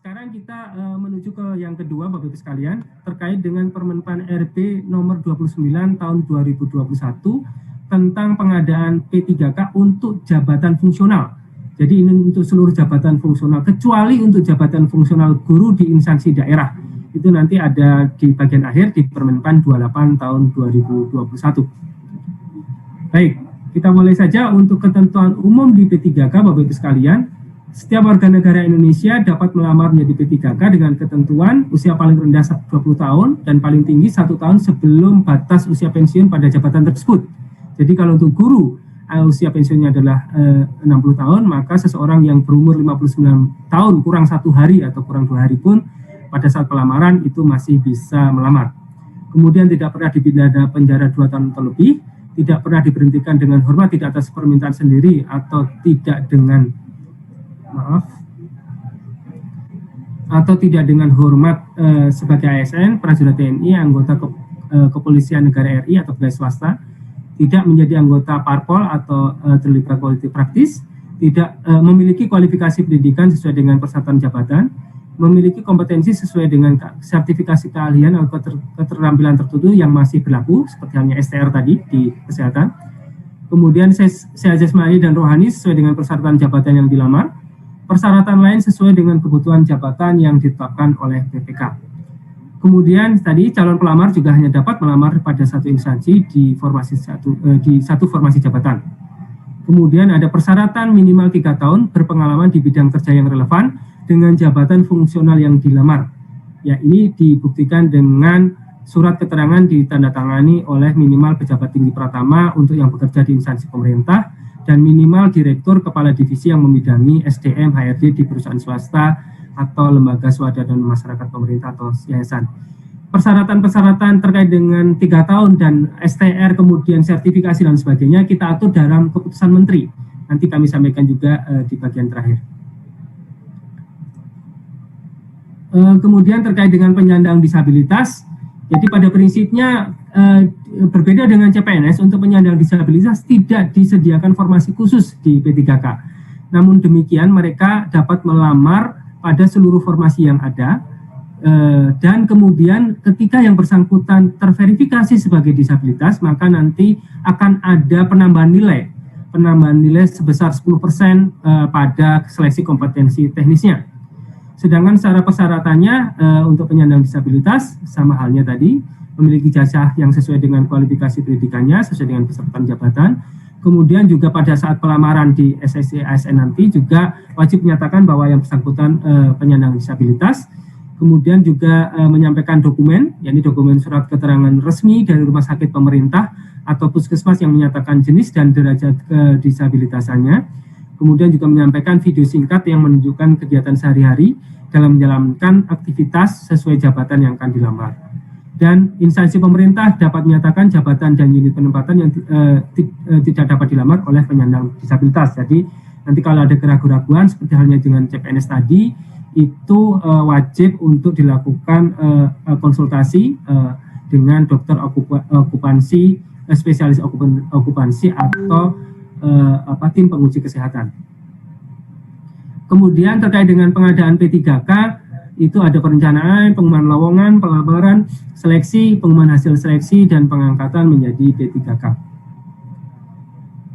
Sekarang kita menuju ke yang kedua, Bapak Ibu sekalian, terkait dengan Permenpan RB nomor 29 tahun 2021 tentang pengadaan P3K untuk jabatan fungsional. Jadi ini untuk seluruh jabatan fungsional, kecuali untuk jabatan fungsional guru di instansi daerah. Itu nanti ada di bagian akhir di Permenpan 28 tahun 2021. Baik, kita mulai saja untuk ketentuan umum di P3K, Bapak Ibu sekalian. Setiap warga negara Indonesia dapat melamar menjadi P3K dengan ketentuan usia paling rendah 20 tahun dan paling tinggi 1 tahun sebelum batas usia pensiun pada jabatan tersebut. Jadi kalau untuk guru, usia pensiunnya adalah 60 tahun, maka seseorang yang berumur 59 tahun kurang 1 hari atau kurang 2 hari pun pada saat pelamaran itu masih bisa melamar. Kemudian tidak pernah dipidana penjara 2 tahun atau lebih, tidak pernah diberhentikan dengan hormat tidak atas permintaan sendiri atau tidak dengan hormat sebagai ASN, prajurit TNI, anggota kepolisian negara RI atau pegawai swasta, tidak menjadi anggota parpol atau terlibat politik praktis, tidak memiliki kualifikasi pendidikan sesuai dengan persyaratan jabatan, memiliki kompetensi sesuai dengan sertifikasi keahlian atau keterampilan tertentu yang masih berlaku, seperti halnya STR tadi di kesehatan. Kemudian sehat jasmani dan rohani sesuai dengan persyaratan jabatan yang dilamar. Persyaratan lain sesuai dengan kebutuhan jabatan yang ditetapkan oleh PPK. Kemudian tadi calon pelamar juga hanya dapat melamar pada satu instansi di satu formasi jabatan. Kemudian ada persyaratan minimal 3 tahun berpengalaman di bidang kerja yang relevan dengan jabatan fungsional yang dilamar. Ya, ini dibuktikan dengan surat keterangan ditandatangani oleh minimal pejabat tinggi pratama untuk yang bekerja di instansi pemerintah dan minimal direktur kepala divisi yang membidangi SDM HRD di perusahaan swasta atau lembaga swadaya dan masyarakat pemerintah atau yayasan. Persyaratan-persyaratan terkait dengan 3 tahun dan STR kemudian sertifikasi dan sebagainya kita atur dalam keputusan menteri. Nanti kami sampaikan juga di bagian terakhir. Kemudian terkait dengan penyandang disabilitas, jadi pada prinsipnya berbeda dengan CPNS, untuk penyandang disabilitas tidak disediakan formasi khusus di P3K. Namun demikian mereka dapat melamar pada seluruh formasi yang ada dan kemudian ketika yang bersangkutan terverifikasi sebagai disabilitas, maka nanti akan ada penambahan nilai sebesar 10% pada seleksi kompetensi teknisnya. Sedangkan secara persyaratannya untuk penyandang disabilitas sama halnya tadi, memiliki jasa yang sesuai dengan kualifikasi pendidikannya, sesuai dengan persyaratan jabatan. Kemudian juga pada saat pelamaran di SSC ASN nanti juga wajib menyatakan bahwa yang bersangkutan penyandang disabilitas. Kemudian juga menyampaikan dokumen, yakni dokumen surat keterangan resmi dari rumah sakit pemerintah atau puskesmas yang menyatakan jenis dan derajat kedisabilitasannya. Kemudian juga menyampaikan video singkat yang menunjukkan kegiatan sehari-hari dalam menjalankan aktivitas sesuai jabatan yang akan dilamar. Dan instansi pemerintah dapat menyatakan jabatan dan unit penempatan yang tidak dapat dilamar oleh penyandang disabilitas. Jadi nanti kalau ada keraguan-keraguan seperti halnya dengan CPNS tadi, itu wajib untuk dilakukan konsultasi dengan dokter okupansi, spesialis okupansi atau tim penguji kesehatan. Kemudian terkait dengan pengadaan P3K, itu ada perencanaan, pengumuman lowongan, pelamaran, seleksi, pengumuman hasil seleksi, dan pengangkatan menjadi P3K.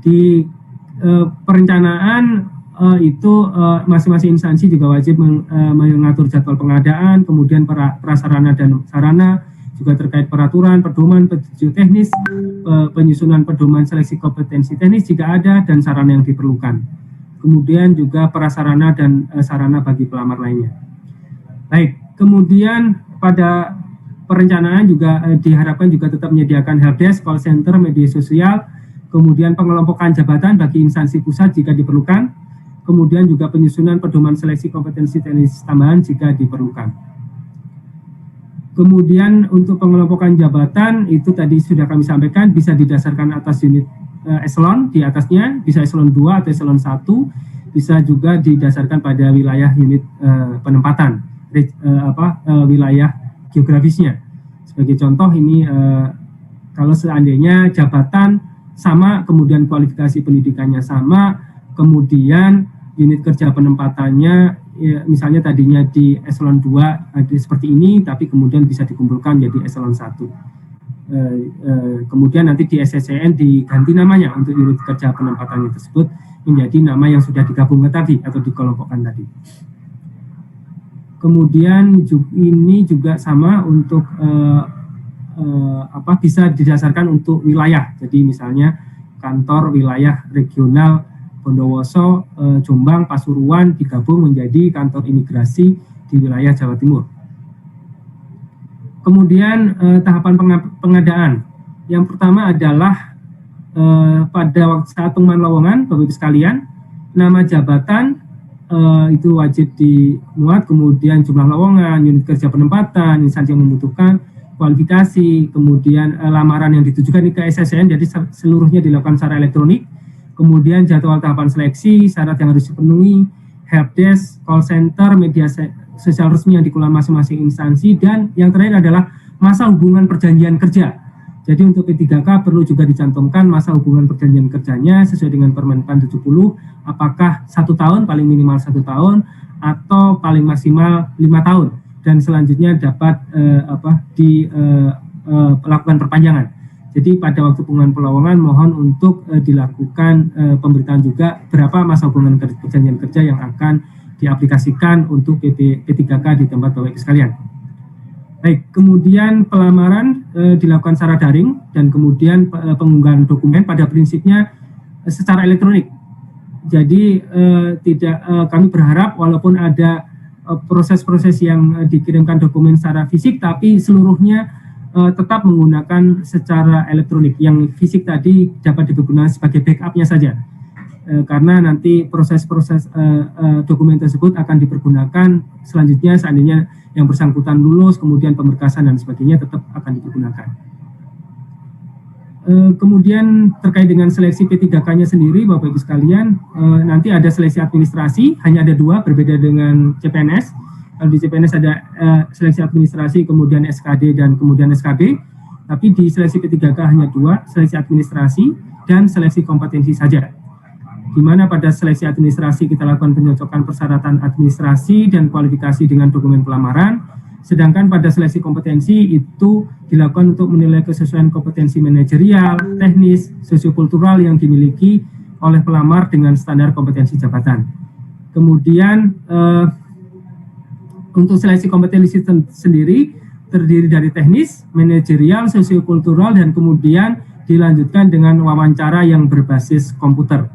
Di perencanaan itu masing-masing instansi juga wajib mengatur jadwal pengadaan, kemudian prasarana dan sarana, juga terkait peraturan, pedoman, petunjuk teknis, penyusunan pedoman seleksi kompetensi teknis jika ada, dan sarana yang diperlukan. Kemudian juga prasarana dan sarana bagi pelamar lainnya. Baik, kemudian pada perencanaan juga diharapkan juga tetap menyediakan helpdesk, call center, media sosial, kemudian pengelompokan jabatan bagi instansi pusat jika diperlukan, kemudian juga penyusunan pedoman seleksi kompetensi teknis tambahan jika diperlukan. Kemudian untuk pengelompokan jabatan itu tadi sudah kami sampaikan bisa didasarkan atas unit eselon di atasnya, bisa eselon 2 atau eselon 1, bisa juga didasarkan pada wilayah unit penempatan. Wilayah geografisnya. Sebagai contoh ini kalau seandainya jabatan sama, kemudian kualifikasi pendidikannya sama, kemudian unit kerja penempatannya ya, misalnya tadinya di eselon 2 ada seperti ini, tapi kemudian bisa dikumpulkan jadi eselon 1. Kemudian nanti di SSCN diganti namanya untuk unit kerja penempatannya tersebut menjadi nama yang sudah digabungkan tadi atau dikelompokkan tadi. Kemudian ini juga sama untuk bisa didasarkan untuk wilayah. Jadi misalnya kantor wilayah regional Bondowoso, Jombang, Pasuruan digabung menjadi kantor imigrasi di wilayah Jawa Timur. Kemudian tahapan pengadaan. Yang pertama adalah pada saat pengumuman lowongan, Bapak Ibu sekalian, nama jabatan itu wajib dimuat, kemudian jumlah lowongan, unit kerja penempatan, instansi yang membutuhkan, kualifikasi, kemudian lamaran yang ditujukan ke SSN, jadi seluruhnya dilakukan secara elektronik. Kemudian jadwal tahapan seleksi, syarat yang harus dipenuhi, helpdesk, call center, media sosial resmi yang dikelola masing-masing instansi, dan yang terakhir adalah masa hubungan perjanjian kerja. Jadi untuk P3K perlu juga dicantumkan masa hubungan perjanjian kerjanya sesuai dengan Permenpan 70, apakah 1 tahun, paling minimal 1 tahun, atau paling maksimal 5 tahun, dan selanjutnya dapat melakukan perpanjangan. Jadi pada waktu pengumuman pelowongan mohon untuk dilakukan pemberitaan juga berapa masa hubungan perjanjian kerja yang akan diaplikasikan untuk P3K di tempat Bapak Ibu sekalian. Baik, kemudian pelamaran dilakukan secara daring dan kemudian pengunggahan dokumen pada prinsipnya secara elektronik. Jadi kami berharap walaupun ada proses-proses yang dikirimkan dokumen secara fisik, tapi seluruhnya tetap menggunakan secara elektronik. Yang fisik tadi dapat digunakan sebagai backupnya saja, karena nanti proses-proses dokumen tersebut akan dipergunakan selanjutnya seandainya yang bersangkutan lulus, kemudian pemberkasan dan sebagainya tetap akan digunakan. Kemudian terkait dengan seleksi P3K-nya sendiri, Bapak Ibu sekalian, nanti ada seleksi administrasi, hanya ada 2, berbeda dengan CPNS. Kalau di CPNS ada seleksi administrasi, kemudian SKD dan kemudian SKB, tapi di seleksi P3K hanya 2, seleksi administrasi dan seleksi kompetensi saja. Di mana pada seleksi administrasi kita lakukan pencocokan persyaratan administrasi dan kualifikasi dengan dokumen pelamaran, sedangkan pada seleksi kompetensi itu dilakukan untuk menilai kesesuaian kompetensi manajerial, teknis, sosiokultural yang dimiliki oleh pelamar dengan standar kompetensi jabatan. Kemudian untuk seleksi kompetensi sendiri terdiri dari teknis, manajerial, sosiokultural, dan kemudian dilanjutkan dengan wawancara yang berbasis komputer.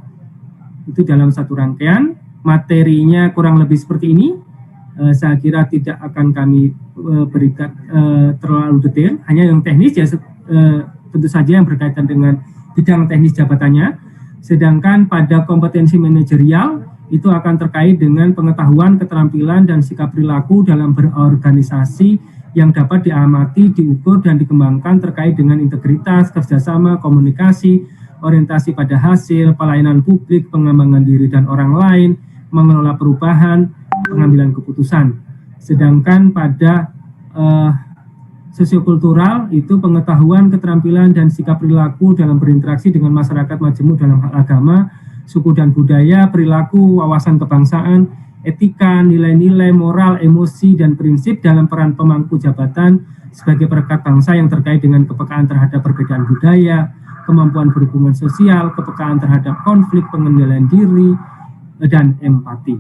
Itu dalam satu rangkaian, materinya kurang lebih seperti ini. Saya kira tidak akan kami berikan terlalu detail, hanya yang teknis ya tentu saja yang berkaitan dengan bidang teknis jabatannya. Sedangkan pada kompetensi manajerial itu akan terkait dengan pengetahuan, keterampilan, dan sikap perilaku dalam berorganisasi yang dapat diamati, diukur, dan dikembangkan terkait dengan integritas, kerjasama, komunikasi, orientasi pada hasil, pelayanan publik, pengembangan diri dan orang lain, mengelola perubahan, pengambilan keputusan. Sedangkan pada sosiokultural itu pengetahuan, keterampilan, dan sikap perilaku dalam berinteraksi dengan masyarakat majemuk dalam hal agama, suku dan budaya, perilaku, wawasan kebangsaan, etika, nilai-nilai, moral, emosi, dan prinsip dalam peran pemangku jabatan sebagai perekat bangsa yang terkait dengan kepekaan terhadap perbedaan budaya, kemampuan berhubungan sosial, kepekaan terhadap konflik, pengendalian diri, dan empati.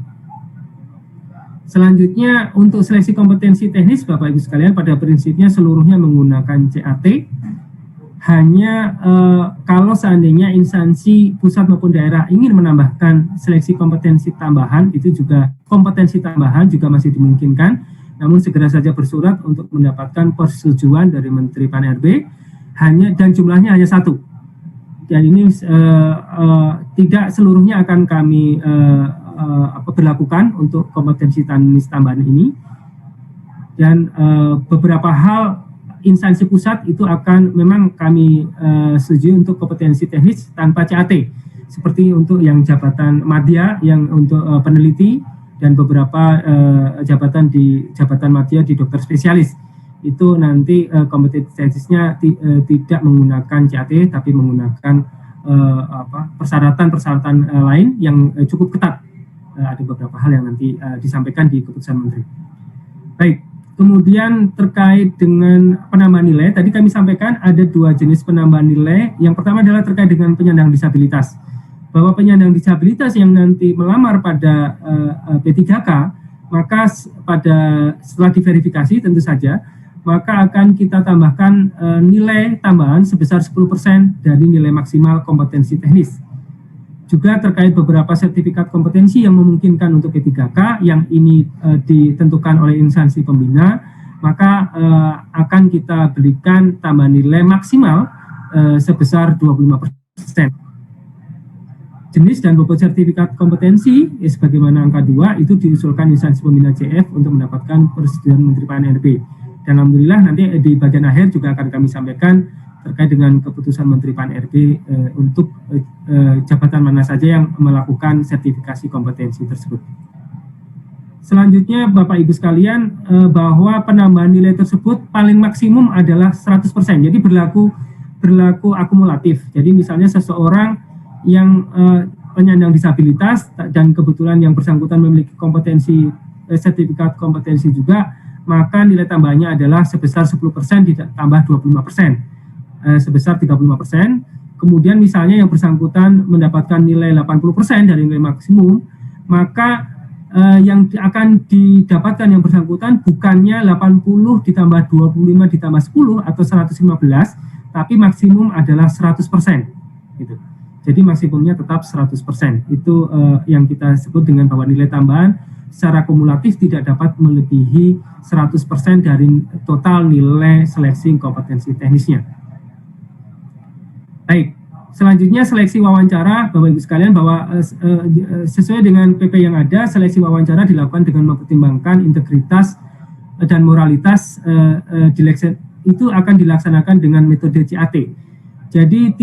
Selanjutnya untuk seleksi kompetensi teknis, Bapak Ibu sekalian, pada prinsipnya seluruhnya menggunakan CAT. Hanya kalau seandainya instansi pusat maupun daerah ingin menambahkan seleksi kompetensi tambahan, itu juga kompetensi tambahan juga masih dimungkinkan. Namun segera saja bersurat untuk mendapatkan persetujuan dari Menteri Pan-RB. Dan jumlahnya hanya 1. Dan ini tidak seluruhnya akan kami berlakukan untuk kompetensi teknis tambahan ini. Dan beberapa hal instansi pusat itu akan memang kami setuju untuk kompetensi teknis tanpa CAT. Seperti untuk yang jabatan madya, yang untuk peneliti, dan beberapa jabatan madya di dokter spesialis. Itu nanti kompetensi teknisnya tidak menggunakan CAT tapi menggunakan persyaratan lain yang cukup ketat ada beberapa hal yang nanti disampaikan di keputusan Menteri. Baik, kemudian terkait dengan penambahan nilai, tadi kami sampaikan ada 2 jenis penambahan nilai. Yang pertama adalah terkait dengan penyandang disabilitas. Bahwa penyandang disabilitas yang nanti melamar pada P3K, maka setelah diverifikasi tentu saja, maka akan kita tambahkan nilai tambahan sebesar 10% dari nilai maksimal kompetensi teknis. Juga terkait beberapa sertifikat kompetensi yang memungkinkan untuk P3K yang ini ditentukan oleh instansi pembina, maka akan kita berikan tambahan nilai maksimal sebesar 25%. Jenis dan bobot sertifikat kompetensi sebagaimana angka 2 itu diusulkan instansi pembina CF untuk mendapatkan persetujuan Menteri PAN-RB. Dan alhamdulillah nanti di bagian akhir juga akan kami sampaikan terkait dengan keputusan Menteri PAN-RB untuk jabatan mana saja yang melakukan sertifikasi kompetensi tersebut. Selanjutnya Bapak Ibu sekalian, bahwa penambahan nilai tersebut paling maksimum adalah 100%. Jadi berlaku akumulatif. Jadi misalnya seseorang yang penyandang disabilitas dan kebetulan yang bersangkutan memiliki kompetensi sertifikat kompetensi juga, maka nilai tambahnya adalah sebesar 10% ditambah 25%. Sebesar 35%, kemudian misalnya yang bersangkutan mendapatkan nilai 80% dari nilai maksimum, maka yang akan didapatkan yang bersangkutan bukannya 80 ditambah 25 ditambah 10 atau 115, tapi maksimum adalah 100%. Gitu. Jadi maksimumnya tetap 100%. Itu yang kita sebut dengan bahwa nilai tambahan secara kumulatif tidak dapat melebihi 100% dari total nilai seleksi kompetensi teknisnya. Baik, selanjutnya seleksi wawancara, Bapak Ibu sekalian, bahwa sesuai dengan PP yang ada, seleksi wawancara dilakukan dengan mempertimbangkan integritas dan moralitas itu akan dilaksanakan dengan metode CAT. Jadi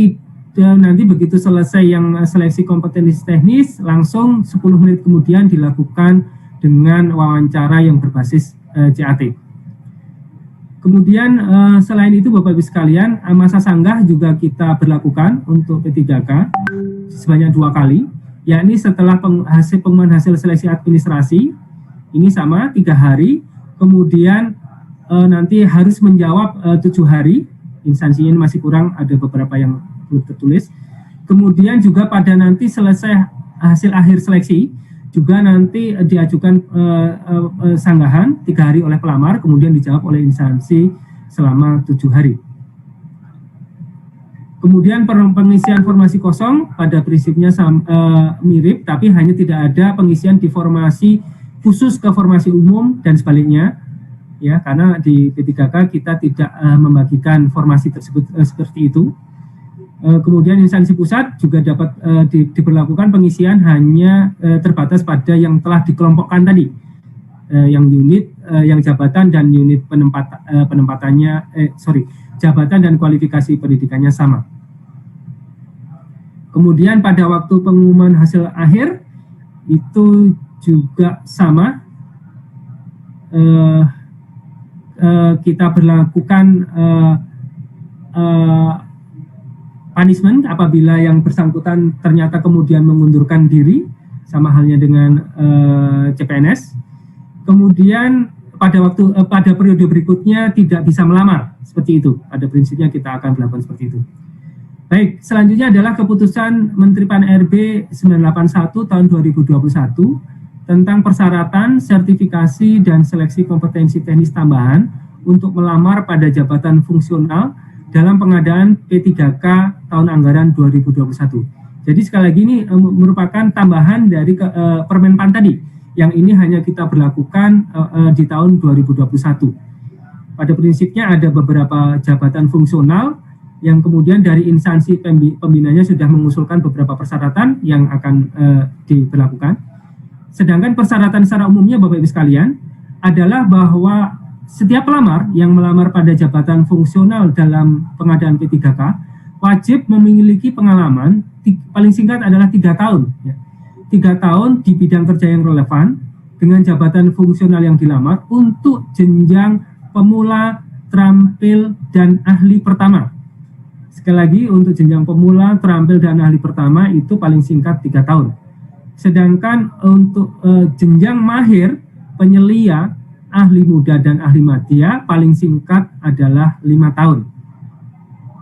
nanti begitu selesai yang seleksi kompetensi teknis, langsung 10 menit kemudian dilakukan dengan wawancara yang berbasis CAT. Kemudian selain itu Bapak Ibu sekalian, masa sanggah juga kita berlakukan untuk P3K sebanyak 2 kali, yakni setelah pengumuman hasil seleksi administrasi, ini sama 3 hari, kemudian nanti harus menjawab 7 hari, instansinya masih kurang, ada beberapa yang belum tertulis. Kemudian juga pada nanti selesai hasil akhir seleksi, juga nanti diajukan sanggahan 3 hari oleh pelamar, kemudian dijawab oleh instansi selama 7 hari. Kemudian pengisian formasi kosong pada prinsipnya mirip, tapi hanya tidak ada pengisian di formasi khusus ke formasi umum dan sebaliknya, ya, karena di P3K kita tidak membagikan formasi tersebut seperti itu. Kemudian instansi pusat juga dapat diberlakukan pengisian hanya terbatas pada yang telah dikelompokkan tadi, yang unit, yang jabatan dan unit penempatannya, jabatan dan kualifikasi pendidikannya sama. Kemudian pada waktu pengumuman hasil akhir itu juga sama, kita berlakukan punishment apabila yang bersangkutan ternyata kemudian mengundurkan diri, sama halnya dengan CPNS. Kemudian pada periode berikutnya tidak bisa melamar, seperti itu. Pada prinsipnya kita akan melakukan seperti itu. Baik, selanjutnya adalah keputusan Menteri PAN-RB 981 tahun 2021 tentang persyaratan, sertifikasi, dan seleksi kompetensi teknis tambahan untuk melamar pada jabatan fungsional dalam pengadaan P3K tahun anggaran 2021. Jadi sekali lagi ini merupakan tambahan dari Permenpan tadi, yang ini hanya kita berlakukan di tahun 2021. Pada prinsipnya ada beberapa jabatan fungsional yang kemudian dari instansi pembinanya sudah mengusulkan beberapa persyaratan yang akan diberlakukan. Sedangkan persyaratan secara umumnya Bapak Ibu sekalian adalah bahwa setiap pelamar yang melamar pada jabatan fungsional dalam pengadaan P3K wajib memiliki pengalaman paling singkat adalah 3 tahun. 3 tahun di bidang kerja yang relevan dengan jabatan fungsional yang dilamar untuk jenjang pemula, terampil, dan ahli pertama. Sekali lagi untuk jenjang pemula, terampil, dan ahli pertama itu paling singkat 3 tahun. Sedangkan untuk jenjang mahir, penyelia, ahli muda dan ahli madya paling singkat adalah 5 tahun.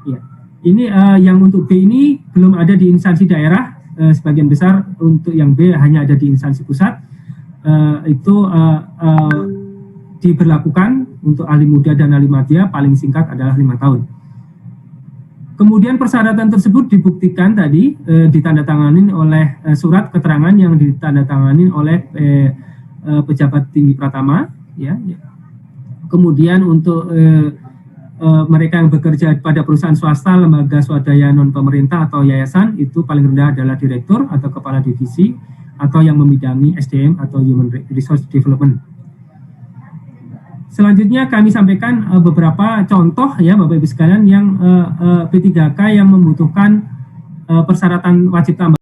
Ya. Ini yang untuk B ini belum ada di instansi daerah, sebagian besar. Untuk yang B hanya ada di instansi pusat. Itu diberlakukan untuk ahli muda dan ahli madya paling singkat adalah 5 tahun. Kemudian persyaratan tersebut dibuktikan tadi ditandatangani oleh surat keterangan yang ditandatangani oleh pejabat tinggi Pratama, ya. Kemudian untuk mereka yang bekerja pada perusahaan swasta, lembaga swadaya non pemerintah atau yayasan, itu paling rendah adalah direktur atau kepala divisi atau yang membidangi SDM atau Human Resource Development. Selanjutnya kami sampaikan beberapa contoh ya Bapak Ibu sekalian yang P3K yang membutuhkan persyaratan wajib tambah.